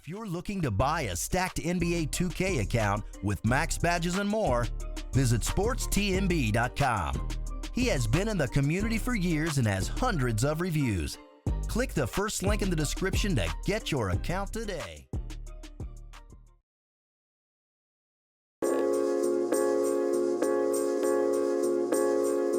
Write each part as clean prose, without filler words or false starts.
If you're looking to buy a stacked NBA 2K account with max badges and more, visit sportstmb.com. He has been in the community for years and has hundreds of reviews. Click the first link in the description to get your account today.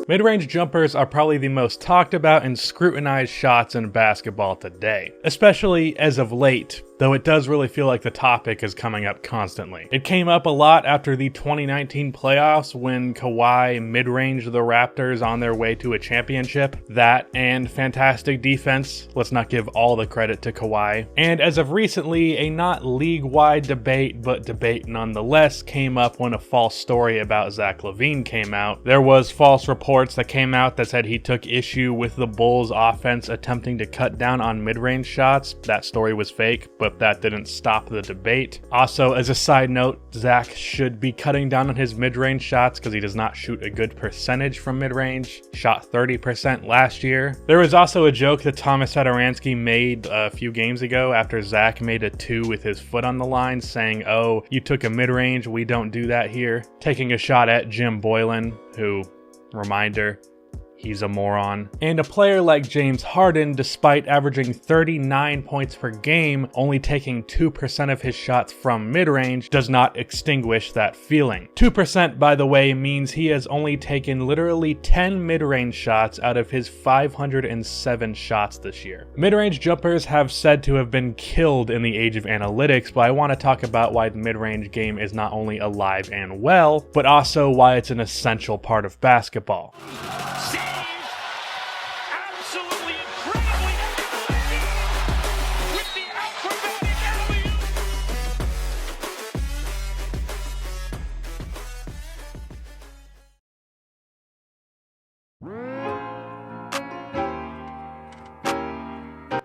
Mid-range jumpers are probably the most talked about and scrutinized shots in basketball today, especially as of late, though it does really feel like the topic is coming up constantly. It came up a lot after the 2019 playoffs when Kawhi mid-ranged the Raptors on their way to a championship. That and fantastic defense, let's not give all the credit to Kawhi. And as of recently, a not league-wide debate, but debate nonetheless, came up when a false story about Zach LaVine came out. There was false reports that came out that said he took issue with the Bulls offense attempting to cut down on mid-range shots. That story was fake, but that didn't stop the debate. Also, as a side note, Zach should be cutting down on his mid-range shots because he does not shoot a good percentage from mid-range. Shot 30% last year. There was also a joke that Thomas Satoransky made a few games ago after Zach made a 2 with his foot on the line, saying, "Oh, you took a mid-range, we don't do that here." Taking a shot at Jim Boylan, who, reminder, he's a moron. And a player like James Harden, despite averaging 39 points per game, only taking 2% of his shots from mid-range, does not extinguish that feeling. 2%, by the way, means he has only taken literally 10 mid-range shots out of his 507 shots this year. Mid-range jumpers have said to have been killed in the age of analytics, but I want to talk about why the mid-range game is not only alive and well, but also why it's an essential part of basketball.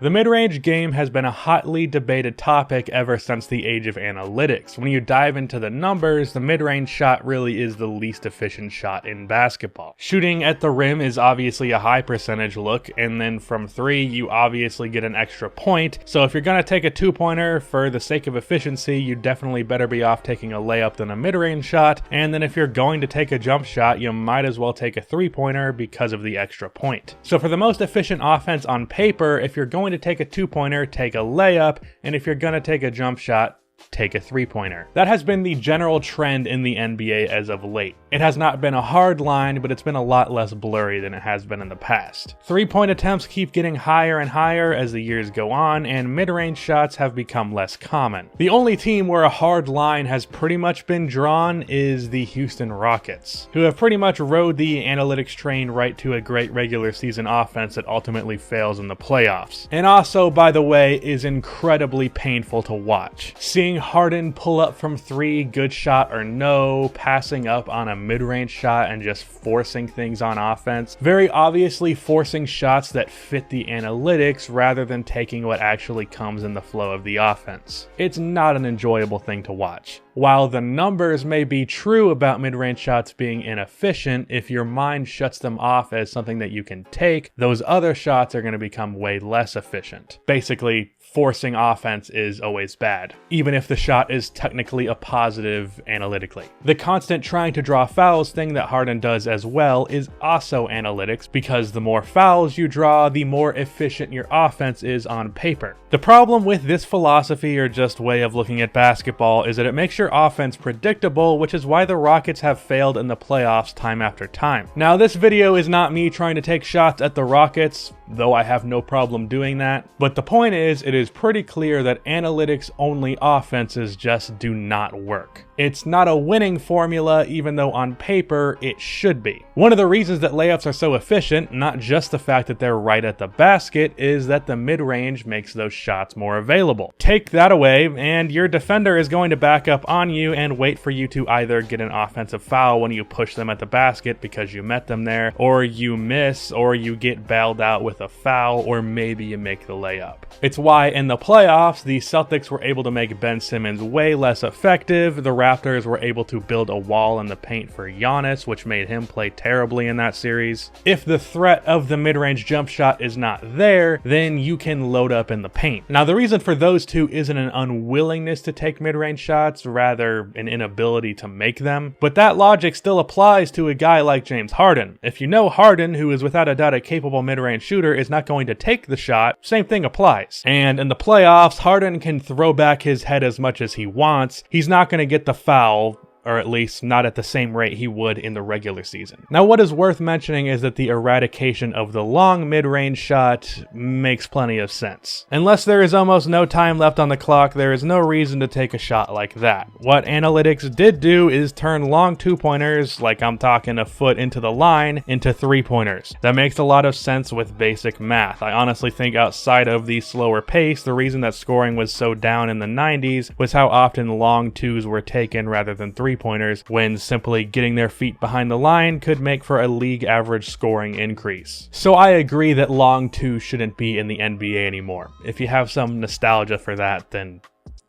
The mid-range game has been a hotly debated topic ever since the age of analytics. When you dive into the numbers, the mid-range shot really is the least efficient shot in basketball. Shooting at the rim is obviously a high percentage look, and then from 3 you obviously get an extra point. So if you're going to take a 2-pointer for the sake of efficiency, you definitely better be off taking a layup than a mid-range shot. And then if you're going to take a jump shot, you might as well take a 3-pointer because of the extra point. So for the most efficient offense on paper, if you're going to take a 2-pointer, take a layup, and if you're gonna take a jump shot, take a 3-pointer. That has been the general trend in the NBA as of late. It has not been a hard line, but it's been a lot less blurry than it has been in the past. 3-point attempts keep getting higher and higher as the years go on, and mid-range shots have become less common. The only team where a hard line has pretty much been drawn is the Houston Rockets, who have pretty much rode the analytics train right to a great regular season offense that ultimately fails in the playoffs. And also, by the way, is incredibly painful to watch. Seeing Harden pull up from 3, good shot or no, passing up on a mid-range shot and just forcing things on offense. Very obviously forcing shots that fit the analytics rather than taking what actually comes in the flow of the offense. It's not an enjoyable thing to watch. While the numbers may be true about mid-range shots being inefficient, if your mind shuts them off as something that you can take, those other shots are going to become way less efficient. Basically, forcing offense is always bad, even if the shot is technically a positive analytically. The constant trying to draw fouls thing that Harden does as well is also analytics, because the more fouls you draw, the more efficient your offense is on paper. The problem with this philosophy, or just way of looking at basketball, is that it makes your offense predictable, which is why the Rockets have failed in the playoffs time after time. Now, this video is not me trying to take shots at the Rockets, though I have no problem doing that. But the point is, it is pretty clear that analytics-only offenses just do not work. It's not a winning formula, even though on paper it should be. One of the reasons that layups are so efficient, not just the fact that they're right at the basket, is that the mid-range makes those shots more available. Take that away, and your defender is going to back up on you and wait for you to either get an offensive foul when you push them at the basket because you met them there, or you miss, or you get bailed out with a foul, or maybe you make the layup. It's why in the playoffs, the Celtics were able to make Ben Simmons way less effective. The Raptors were able to build a wall in the paint for Giannis, which made him play terribly in that series. If the threat of the mid-range jump shot is not there, then you can load up in the paint. Now, the reason for those two isn't an unwillingness to take mid-range shots, rather an inability to make them. But that logic still applies to a guy like James Harden. If you know Harden, who is without a doubt a capable mid-range shooter, is not going to take the shot, same thing applies. And in the playoffs, Harden can throw back his head as much as he wants. He's not going to get the foul, or at least not at the same rate he would in the regular season. Now, what is worth mentioning is that the eradication of the long mid-range shot makes plenty of sense. Unless there is almost no time left on the clock, there is no reason to take a shot like that. What analytics did do is turn long two-pointers, like I'm talking a foot into the line, into three-pointers. That makes a lot of sense with basic math. I honestly think outside of the slower pace, the reason that scoring was so down in the 90s was how often long twos were taken rather than three-pointers, when simply getting their feet behind the line could make for a league average scoring increase. So I agree that long two shouldn't be in the NBA anymore. If you have some nostalgia for that, then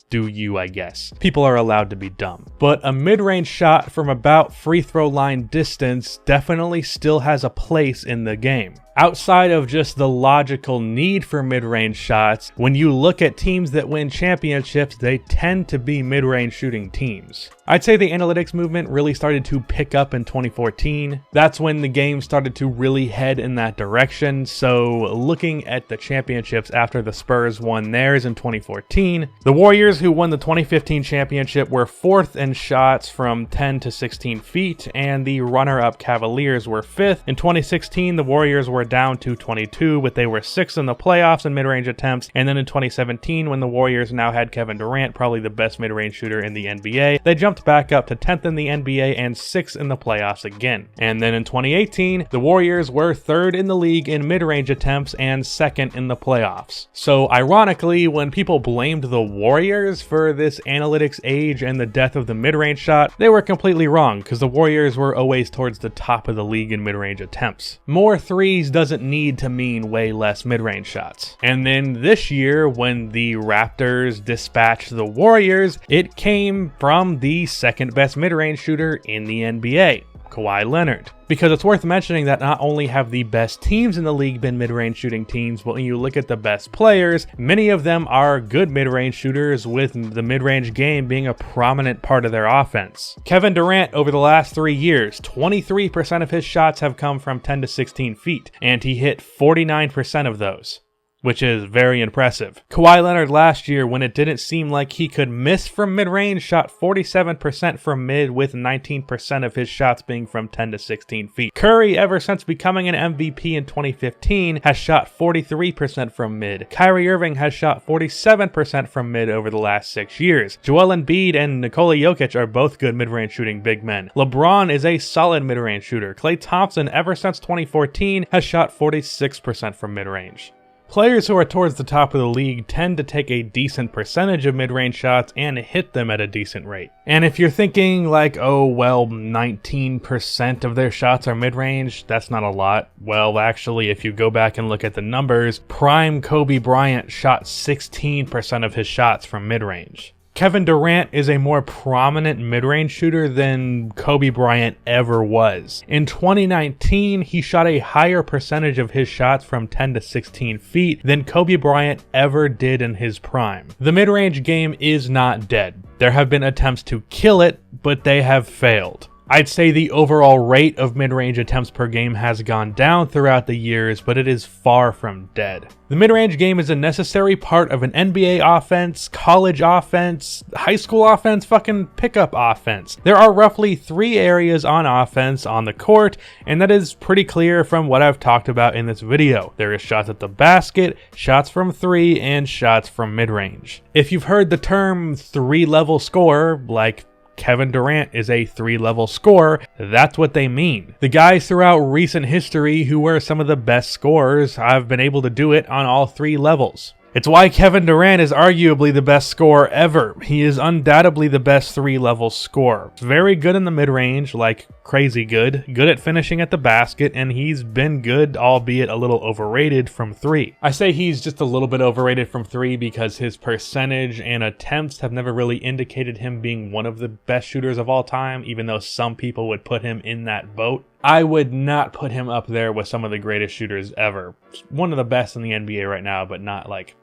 do you, I guess. People are allowed to be dumb. But a mid-range shot from about free throw line distance definitely still has a place in the game. Outside of just the logical need for mid-range shots, when you look at teams that win championships, they tend to be mid-range shooting teams. I'd say the analytics movement really started to pick up in 2014. That's when the game started to really head in that direction. So looking at the championships after the Spurs won theirs in 2014, the Warriors, who won the 2015 championship, were 4th in shots from 10 to 16 feet, and the runner-up Cavaliers were 5th. In 2016, the Warriors were down to 22, but they were 6th in the playoffs in mid-range attempts. And then in 2017, when the Warriors now had Kevin Durant, probably the best mid-range shooter in the NBA, they jumped back up to 10th in the NBA and 6th in the playoffs again. And then in 2018, the Warriors were 3rd in the league in mid-range attempts and 2nd in the playoffs. So ironically, when people blamed the Warriors for this analytics age and the death of the mid-range shot, they were completely wrong, because the Warriors were always towards the top of the league in mid-range attempts. More threes doesn't need to mean way less mid-range shots. And then this year, when the Raptors dispatched the Warriors, it came from the second best mid-range shooter in the NBA, Kawhi Leonard. Because it's worth mentioning that not only have the best teams in the league been mid-range shooting teams, but when you look at the best players, many of them are good mid-range shooters, with the mid-range game being a prominent part of their offense. Kevin Durant, over the last 3 years, 23% of his shots have come from 10 to 16 feet, and he hit 49% of those, which is very impressive. Kawhi Leonard last year, when it didn't seem like he could miss from mid-range, shot 47% from mid, with 19% of his shots being from 10 to 16 feet. Curry, ever since becoming an MVP in 2015, has shot 43% from mid. Kyrie Irving has shot 47% from mid over the last 6 years. Joel Embiid and Nikola Jokic are both good mid-range shooting big men. LeBron is a solid mid-range shooter. Klay Thompson, ever since 2014, has shot 46% from mid-range. Players who are towards the top of the league tend to take a decent percentage of mid-range shots and hit them at a decent rate. And if you're thinking like, oh, well, 19% of their shots are mid-range, that's not a lot. Well, actually, if you go back and look at the numbers, prime Kobe Bryant shot 16% of his shots from mid-range. Kevin Durant is a more prominent mid-range shooter than Kobe Bryant ever was. In 2019, he shot a higher percentage of his shots from 10 to 16 feet than Kobe Bryant ever did in his prime. The mid-range game is not dead. There have been attempts to kill it, but they have failed. I'd say the overall rate of mid-range attempts per game has gone down throughout the years, but it is far from dead. The mid-range game is a necessary part of an NBA offense, college offense, high school offense, fucking pickup offense. There are roughly 3 areas on offense on the court, and that is pretty clear from what I've talked about in this video. There is shots at the basket, shots from 3, and shots from mid-range. If you've heard the term 3-level scorer, like Kevin Durant is a 3-level scorer, that's what they mean. The guys throughout recent history who were some of the best scorers have been able to do it on all 3 levels. It's why Kevin Durant is arguably the best scorer ever. He is undoubtedly the best 3-level scorer. Very good in the mid-range, like crazy good at finishing at the basket, and he's been good, albeit a little overrated from 3. I say he's just a little bit overrated from 3 because his percentage and attempts have never really indicated him being one of the best shooters of all time, even though some people would put him in that boat. I would not put him up there with some of the greatest shooters ever. One of the best in the NBA right now, but not like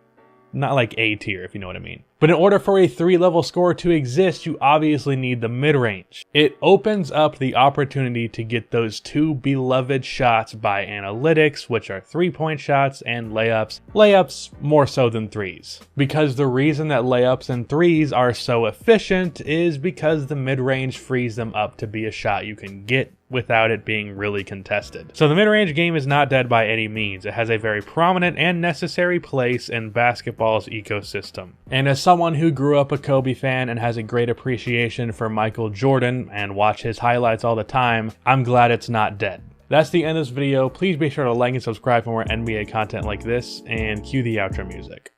A tier, if you know what I mean. But in order for a 3-level score to exist, you obviously need the mid-range. It opens up the opportunity to get those 2 beloved shots by analytics, which are 3-point shots and layups. Layups more so than 3s. Because the reason that layups and 3s are so efficient is because the mid-range frees them up to be a shot you can get without it being really contested. So the mid-range game is not dead by any means. It has a very prominent and necessary place in basketball's ecosystem. And as someone who grew up a Kobe fan and has a great appreciation for Michael Jordan and watch his highlights all the time, I'm glad it's not dead. That's the end of this video. Please be sure to like and subscribe for more NBA content like this, and cue the outro music.